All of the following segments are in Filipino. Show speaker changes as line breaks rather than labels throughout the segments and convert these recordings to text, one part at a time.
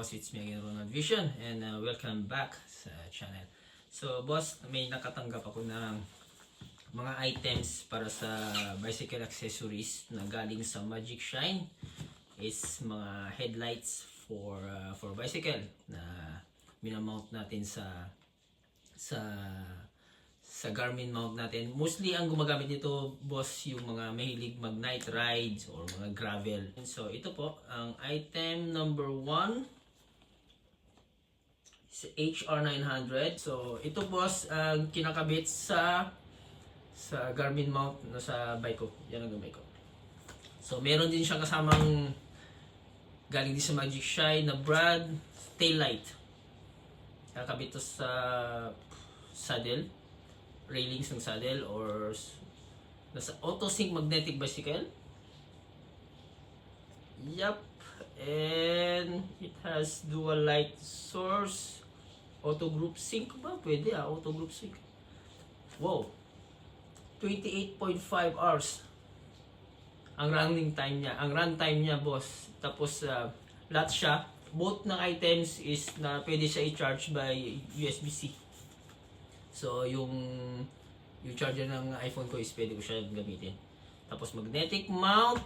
boss, it's me again, Ronald Vision, and welcome back sa channel. So boss, may nakatanggap ako ng mga items para sa bicycle accessories na galing sa Magic Shine. Is mga headlights for bicycle na minamount natin sa Garmin mount natin. Mostly ang gumagamit nito, boss, yung mga mahilig mag night rides or mga gravel. So ito po ang item number 1 is HR900. So ito, boss, ang kinakabit sa Garmin mount na sa bike ko. Yan ang bike ko. So meron din siyang kasamang galing din sa Magic Shine na brand tail light. Kakabit to sa saddle, railings ng saddle, or nasa AutoSync magnetic bicycle. Yup. And it has dual light source, auto group sync ba? Pwede auto group sync. Wow. 28.5 hours ang running time niya. Ang run time niya, boss. Tapos lahat siya, both ng items is na pwede siya i-charge by USB-C. So yung charger ng iPhone ko is pwede ko siya gamitin. Tapos magnetic mount,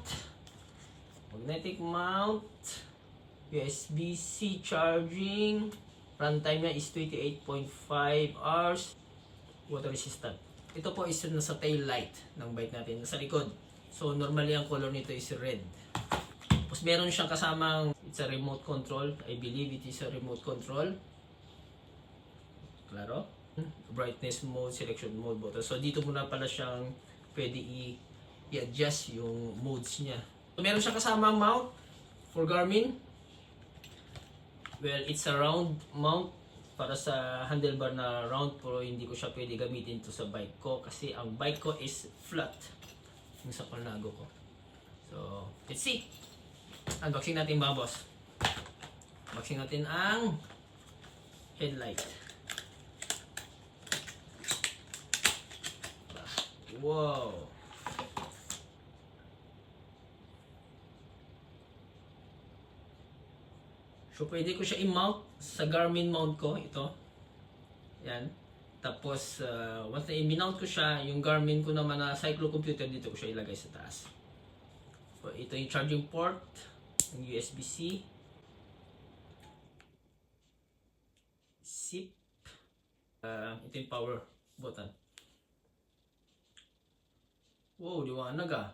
USB-C charging. Runtime niya is 28.5 hours. Water resistant. Ito po is nasa tail light ng bike natin, nasa likod. So normally ang color nito is red. Tapos meron siyang kasamang, it's a remote control. I believe it is a remote control. Klaro? Brightness mode, selection mode button. So dito muna pala siyang pwede i-adjust yung modes niya. So, meron siyang kasamang mount for Garmin. Well, it's a round mount para sa handlebar na round, pero hindi ko siya pwede gamitin to sa bike ko kasi ang bike ko is flat yung sa Colnago ko. So, let's see. Unboxing natin ba, boss? Unboxing natin ang headlight. Wow. So, pwede ko siya i-mount sa Garmin mount ko. Ito. Yan. Tapos, once na i-mount ko siya, yung Garmin ko naman na cyclocomputer, dito ko siya ilagay sa taas. So, ito yung charging port ng USB-C. Zip. Ito yung power button. Wow, liwanag ah.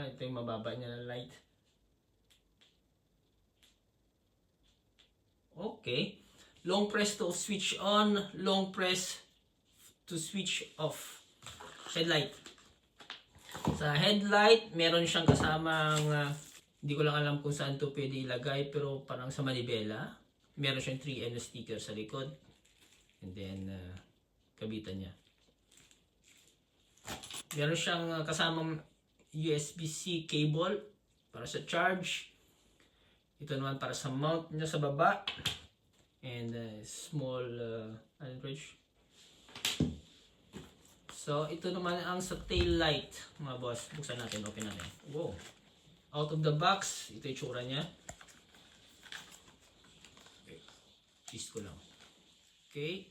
Ito yung mababa niya na light. Okay. Long press to switch on, long press to switch off. Headlight. Sa headlight, meron siyang kasamang, hindi ko lang alam kung saan to pwede ilagay, pero parang sa manibela. Meron siyang 3M na sticker sa likod. And then, kabitan niya. Meron siyang kasamang USB-C cable para sa charge. Ito naman para sa mount niya sa baba. And small bridge. So, ito naman ang sa tail light, mga boss. Buksan natin, open natin. Wow. Out of the box, ito yung tsura niya. Okay. Twist ko lang. Okay.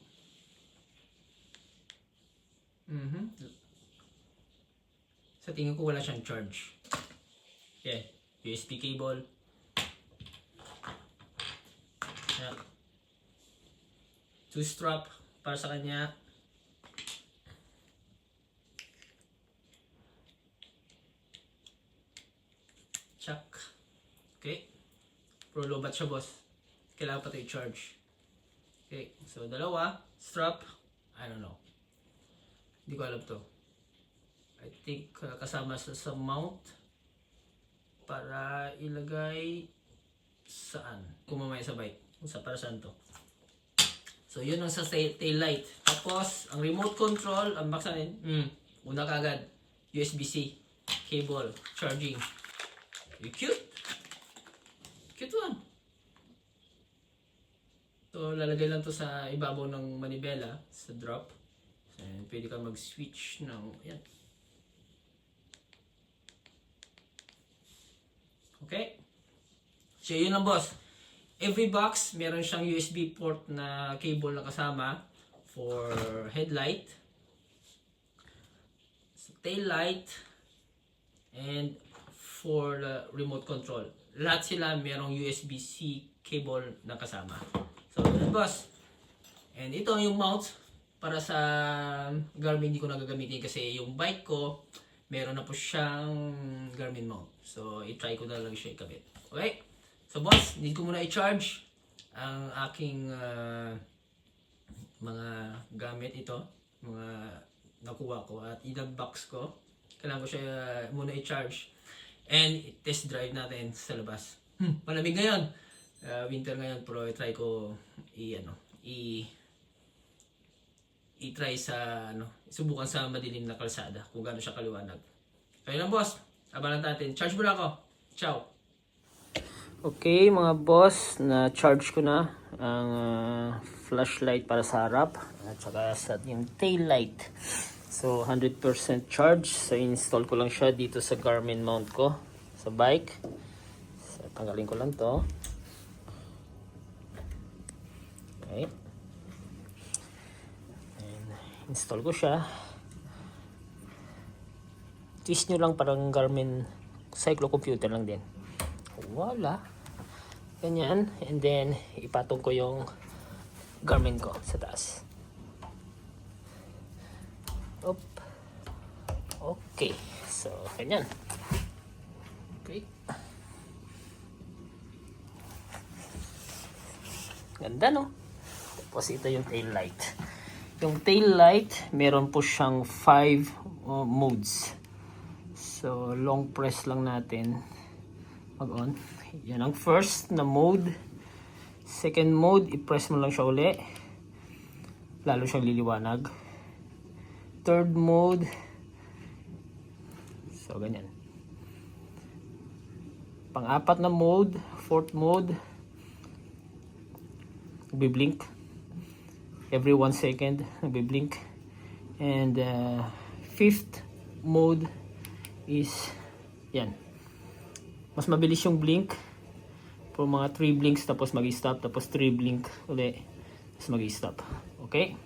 Sa tingin ko wala siyang charge. Yeah, USB cable. Yeah. 2 strap para sa kanya. Check. Okay. Pro lobat siya, boss. Kailangan pa ito i-charge. Okay, so dalawa. Strap. I don't know. Hindi ko alam to. I think kasama sa mount para ilagay saan? Kung mamaya sa bike. Para saan to? So, yun ang sa tail light. Tapos, ang remote control, ang box natin, una kagad, USB-C, cable, charging. Cute! Cute one! So, lalagay lang to sa ibabaw ng manibela, sa drop. And pwede ka mag-switch ng, yan. Okay? So yun lang boss. Every box, meron siyang USB port na cable na kasama for headlight, tail light, and for the remote control. Lahat sila merong USB-C cable na kasama. So yun boss. And ito yung mount para sa Garmin, hindi ko na gagamitin kasi yung bike ko meron na po siyang Garmin mount. So i-try ko na lang siya ikabit. Okay? So boss, need ko muna i-charge ang aking mga gamit ito, mga nakuha ko at i-box ko. Kailangan ko siya muna i-charge and test drive natin sa labas. Malamig ngayon. Winter ngayon, pero i-try ko i-try sa subukan sa madilim na kalsada kung gaano siya kaliwanag. Kaya lang boss, abangan natin. Charge muna ako. Ciao. Okay mga boss, na charge ko na ang flashlight para sa harap at saka sa yung tail light. So 100% charge. So install ko lang siya dito sa Garmin mount ko sa bike. So tanggalin ko lang to. Okay. And install ko siya. Twist nyo lang, parang Garmin cyclocomputer lang din. Wala. Ganyan. And then, ipatong ko yung Garmin ko sa taas. Op. Okay. So, ganyan. Okay. Ganda, no? Tapos, ito yung tail light. Yung tail light, meron po siyang 5 modes. So, long press lang natin. Mag-on. Yan ang first na mode. Second mode, i-press mo lang siya uli. Lalo siyang liliwanag. Third mode. So, ganyan. Pang-apat na mode. Fourth mode. Nagbi-blink. Every 1 second, nagbi-blink. And fifth mode is yan. Mas mabilis yung blink. For mga 3 blinks tapos mag-stop, tapos 3 blink uli tapos mag-stop. Okay?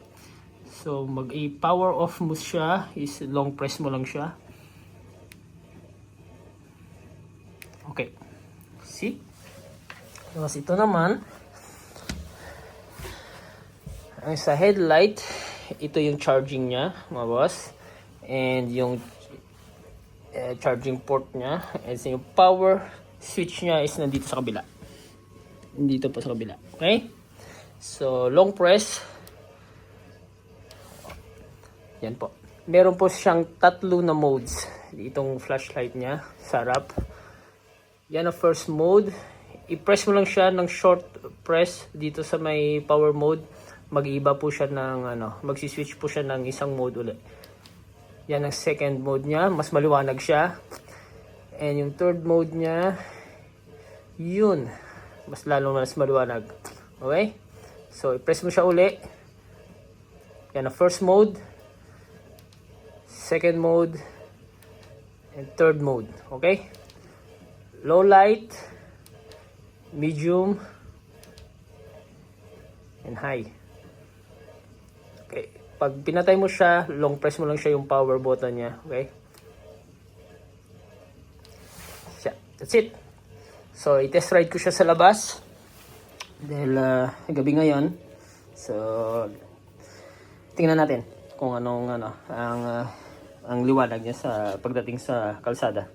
So mag-power off mo siya is long press mo lang siya. Okay. See? Tapos ito naman ang sa headlight, ito yung charging niya, mga boss. And yung charging port niya, and yung power switch niya is nandito sa kabila. Dito po sa kabila. Okay? So, long press. Yan po. Meron po siyang 3 na modes. Itong flashlight niya sa harap. Yan ang first mode. I-press mo lang siya ng short press dito sa may power mode. Mag-iiba po siya ng magsiswitch po siya ng isang mode ulit. Yan ang second mode niya. Mas maliwanag siya. And yung third mode niya, yun. Mas maliwanag. Okay? So, i-press mo siya uli. Yan ang first mode. Second mode. And third mode. Okay? Low light. Medium. And high. Okay. Pag pinatay mo siya, long press mo lang siya yung power button niya. Okay? That's it. So, i-test ride ko siya sa labas. Dahil gabi ngayon. So, tingnan natin kung anong ang liwanag niya sa pagdating sa kalsada.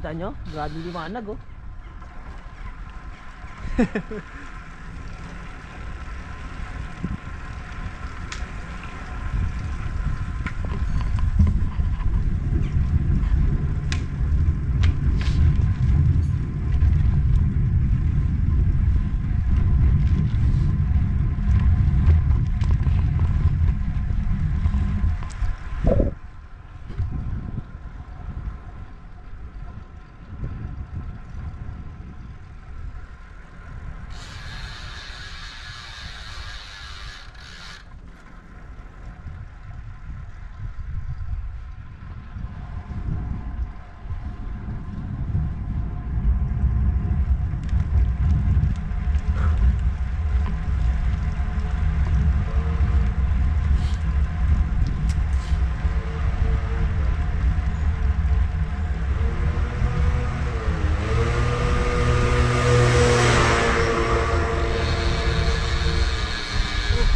Kita nyo? Grabe liwanag oh.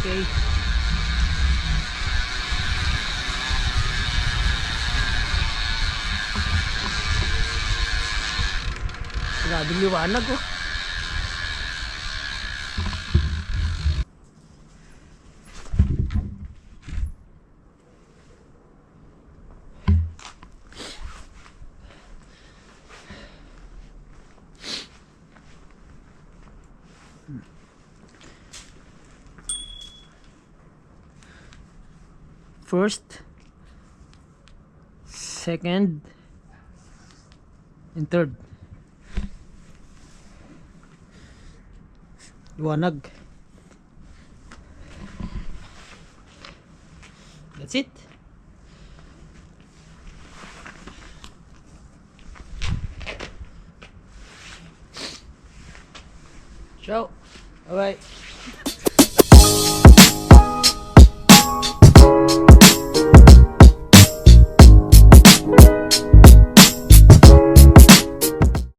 Okay. Grabe liwanag oh. First, second, and third. Liwanag. That's it. Ciao. Bye bye.